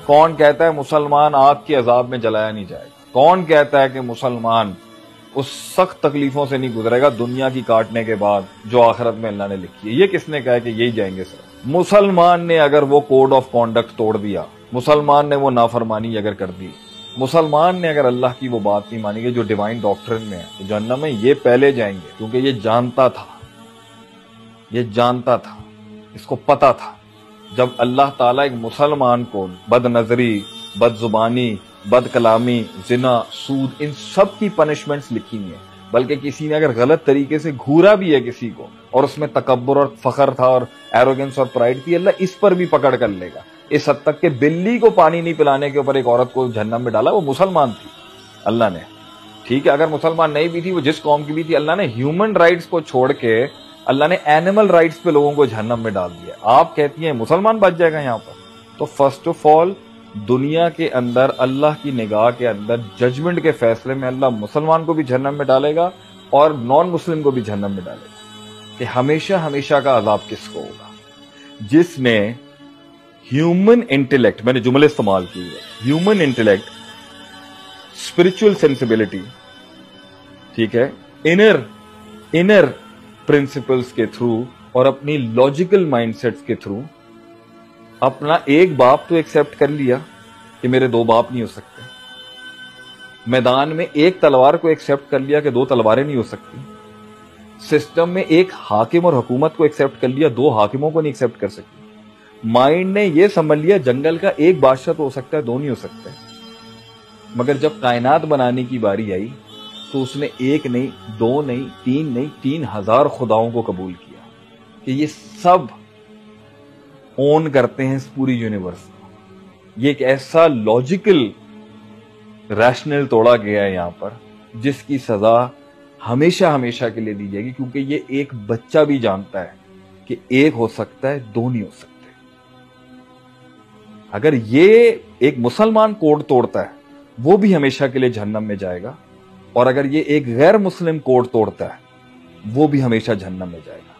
کون کہتا ہے مسلمان آگ کے عذاب میں جلایا نہیں جائے گا؟ کون کہتا ہے کہ مسلمان اس سخت تکلیفوں سے نہیں گزرے گا دنیا کی کاٹنے کے بعد جو آخرت میں اللہ نے لکھی ہے؟ یہ کس نے کہا ہے کہ یہی جائیں گے سر؟ مسلمان نے اگر وہ کوڈ آف کانڈکٹ توڑ دیا، مسلمان نے وہ نافرمانی اگر کر دی، مسلمان نے اگر اللہ کی وہ بات نہیں مانی کہ جو ڈیوائن ڈاکٹرن میں ہے کہ جہنم میں یہ پہلے جائیں گے، کیونکہ یہ جانتا تھا، اس کو پتا تھا جب اللہ تعالیٰ ایک مسلمان کو بد نظری، بد زبانی، بد کلامی، زنا، سود، ان سب کی پنشمنٹس لکھی ہوئی ہیں، بلکہ کسی نے اگر غلط طریقے سے گھورا بھی ہے کسی کو اور اس میں تکبر اور فخر تھا اور ایروگنس اور پرائیڈ تھی، اللہ اس پر بھی پکڑ کر لے گا، اس حد تک کہ بلی کو پانی نہیں پلانے کے اوپر ایک عورت کو جہنم میں ڈالا، وہ مسلمان تھی اللہ نے، ٹھیک ہے، اگر مسلمان نہیں بھی تھی، وہ جس قوم کی بھی تھی، اللہ نے ہیومن رائٹس کو چھوڑ کے اللہ نے اینیمل رائٹس پہ لوگوں کو جہنم میں ڈال دیا۔ آپ کہتی ہیں مسلمان بچ جائے گا یہاں پر؟ تو فرسٹ آف آل دنیا کے اندر اللہ کی نگاہ کے اندر ججمنٹ کے فیصلے میں اللہ مسلمان کو بھی جہنم میں ڈالے گا اور نان مسلم کو بھی جہنم میں ڈالے گا، کہ ہمیشہ ہمیشہ کا عذاب کس کو ہوگا؟ جس نے ہیومن انٹیلیکٹ، میں نے جملے استعمال کیے ہیں، ہیومن انٹیلیکٹ، اسپرچل سینسبلٹی، ٹھیک ہے، انر پرنسپلز کے تھرو اور اپنی لاجیکل مائنڈ سیٹس کے تھرو اپنا ایک باپ تو ایکسپٹ کر لیا کہ میرے دو باپ نہیں ہو سکتے، میدان میں ایک تلوار کو ایکسپٹ کر لیا کہ دو تلواریں نہیں ہو سکتی، سسٹم میں ایک حاکم اور حکومت کو ایکسپٹ کر لیا، دو حاکموں کو نہیں ایکسپٹ کر سکتی، مائنڈ نے یہ سمجھ لیا جنگل کا ایک بادشاہ تو ہو سکتا ہے، دو نہیں ہو سکتے، مگر جب کائنات بنانے کی باری آئی تو اس نے ایک نہیں، دو نہیں، تین نہیں، 3000 خداؤں کو قبول کیا کہ یہ سب اون کرتے ہیں اس پوری یونیورس کو۔ یہ ایک ایسا لاجیکل ریشنل توڑا گیا ہے یہاں پر جس کی سزا ہمیشہ ہمیشہ کے لیے دی جائے گی، کیونکہ یہ ایک بچہ بھی جانتا ہے کہ ایک ہو سکتا ہے، دو نہیں ہو سکتے۔ اگر یہ ایک مسلمان کوڈ توڑتا ہے وہ بھی ہمیشہ کے لیے جہنم میں جائے گا، اور اگر یہ ایک غیر مسلم کوڈ توڑتا ہے وہ بھی ہمیشہ جہنم میں جائے گا۔